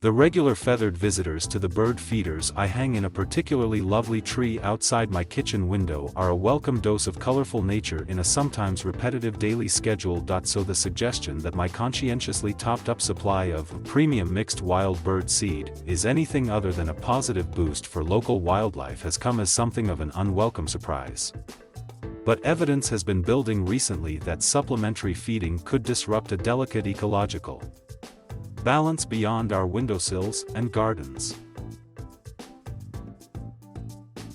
The regular feathered visitors to the bird feeders I hang in a particularly lovely tree outside my kitchen window are a welcome dose of colorful nature in a sometimes repetitive daily schedule.So the suggestion that my conscientiously topped-up supply of premium mixed wild bird seed is anything other than a positive boost for local wildlife has come as something of an unwelcome surprise. But evidence has been building recently that supplementary feeding could disrupt a delicate ecological balance beyond our windowsills and gardens.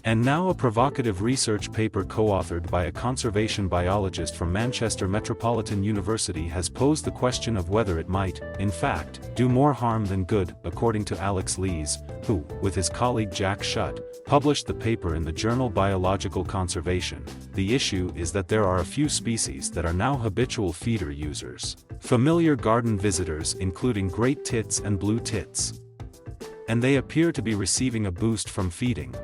And now a provocative research paper co-authored by a conservation biologist from Manchester Metropolitan University has posed the question of whether it might, in fact, do more harm than good, according to Alex Lees, who, with his colleague Jack Shutt, published the paper in the journal Biological Conservation. The issue is that there are a few species that are now habitual feeder users, familiar garden visitors including great tits and blue tits. And they appear to be receiving a boost from feeding.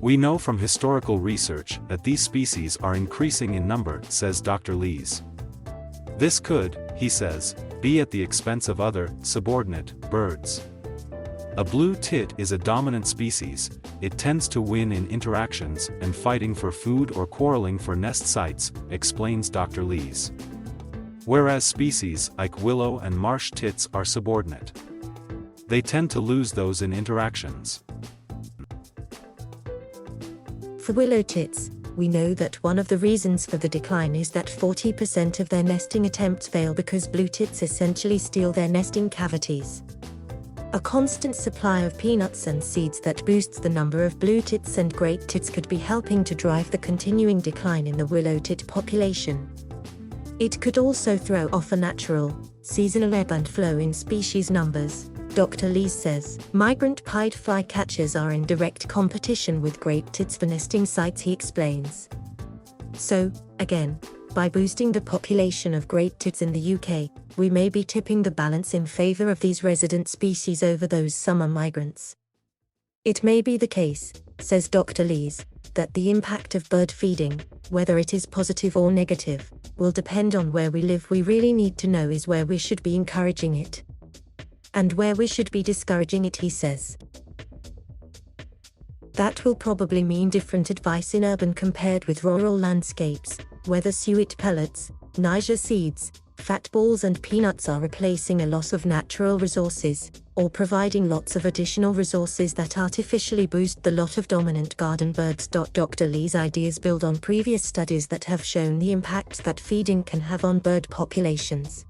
We know from historical research that these species are increasing in number, says Dr. Lees. This could, he says, be at the expense of other, subordinate, birds. A blue tit is a dominant species, it tends to win in interactions and fighting for food or quarreling for nest sites, explains Dr. Lees. Whereas species like willow and marsh tits are subordinate. They tend to lose those in interactions. For willow tits, we know that one of the reasons for the decline is that 40% of their nesting attempts fail because blue tits essentially steal their nesting cavities. A constant supply of peanuts and seeds that boosts the number of blue tits and great tits could be helping to drive the continuing decline in the willow tit population. It could also throw off a natural, seasonal ebb and flow in species numbers, Dr. Lees says. Migrant pied flycatchers are in direct competition with great tits for nesting sites, he explains. So, again, by boosting the population of great tits in the UK, we may be tipping the balance in favour of these resident species over those summer migrants. It may be the case, says Dr. Lees, that the impact of bird feeding, whether it is positive or negative, will depend on where we live. We really need to know is where we should be encouraging it. And where we should be discouraging it, he says. That will probably mean different advice in urban compared with rural landscapes, whether suet pellets, Niger seeds, fat balls and peanuts are replacing a loss of natural resources, or providing lots of additional resources that artificially boost the lot of dominant garden birds. Dr. Lee's ideas build on previous studies that have shown the impact that feeding can have on bird populations.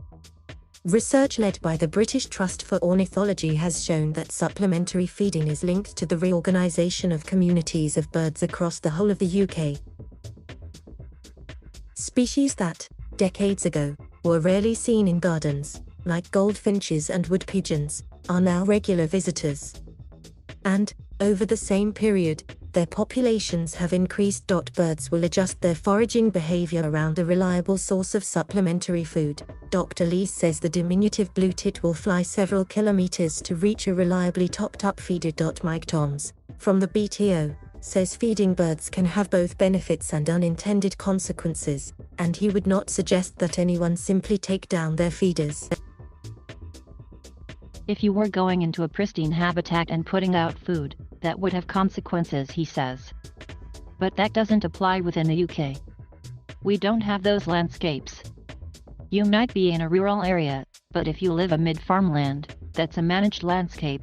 Research led by the British Trust for Ornithology has shown that supplementary feeding is linked to the reorganisation of communities of birds across the whole of the UK. Species that, decades ago, were rarely seen in gardens, like goldfinches and wood pigeons, are now regular visitors. And, over the same period, their populations have increased. Birds will adjust their foraging behaviour around a reliable source of supplementary food. Dr. Lee says the diminutive blue tit will fly several kilometres to reach a reliably topped-up feeder. Mike Toms, from the BTO, says feeding birds can have both benefits and unintended consequences, and he would not suggest that anyone simply take down their feeders. If you were going into a pristine habitat and putting out food, that would have consequences, he says. But that doesn't apply within the UK. We don't have those landscapes. You might be in a rural area, but if you live amid farmland, that's a managed landscape.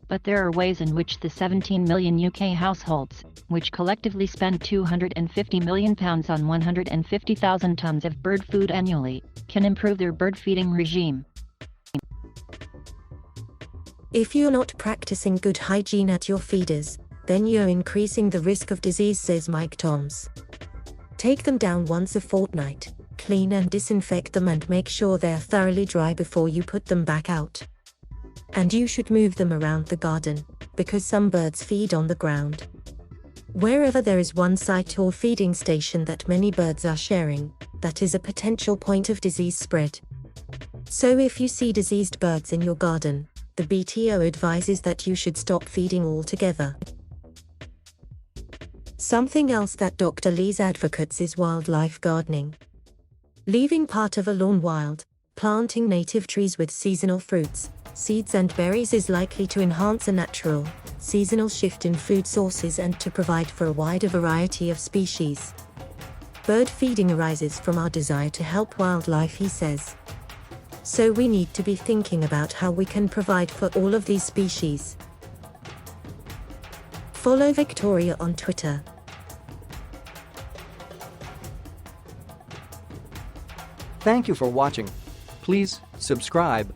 But there are ways in which the 17 million UK households, which collectively spend £250 million on 150,000 tons of bird food annually, can improve their bird feeding regime. If you're not practicing good hygiene at your feeders, then you're increasing the risk of disease, says Mike Toms. Take them down once a fortnight, clean and disinfect them and make sure they're thoroughly dry before you put them back out. And you should move them around the garden, because some birds feed on the ground. Wherever there is one site or feeding station that many birds are sharing, that is a potential point of disease spread. So if you see diseased birds in your garden, the BTO advises that you should stop feeding altogether. Something else that Dr. Lees advocates is wildlife gardening. Leaving part of a lawn wild, Planting native trees with seasonal fruits, seeds and berries is likely to enhance a natural, seasonal shift in food sources and to provide for a wider variety of species. Bird feeding arises from our desire to help wildlife, he says. So we need to be thinking about how we can provide for all of these species. Follow Victoria on Twitter. Thank you for watching. Please subscribe.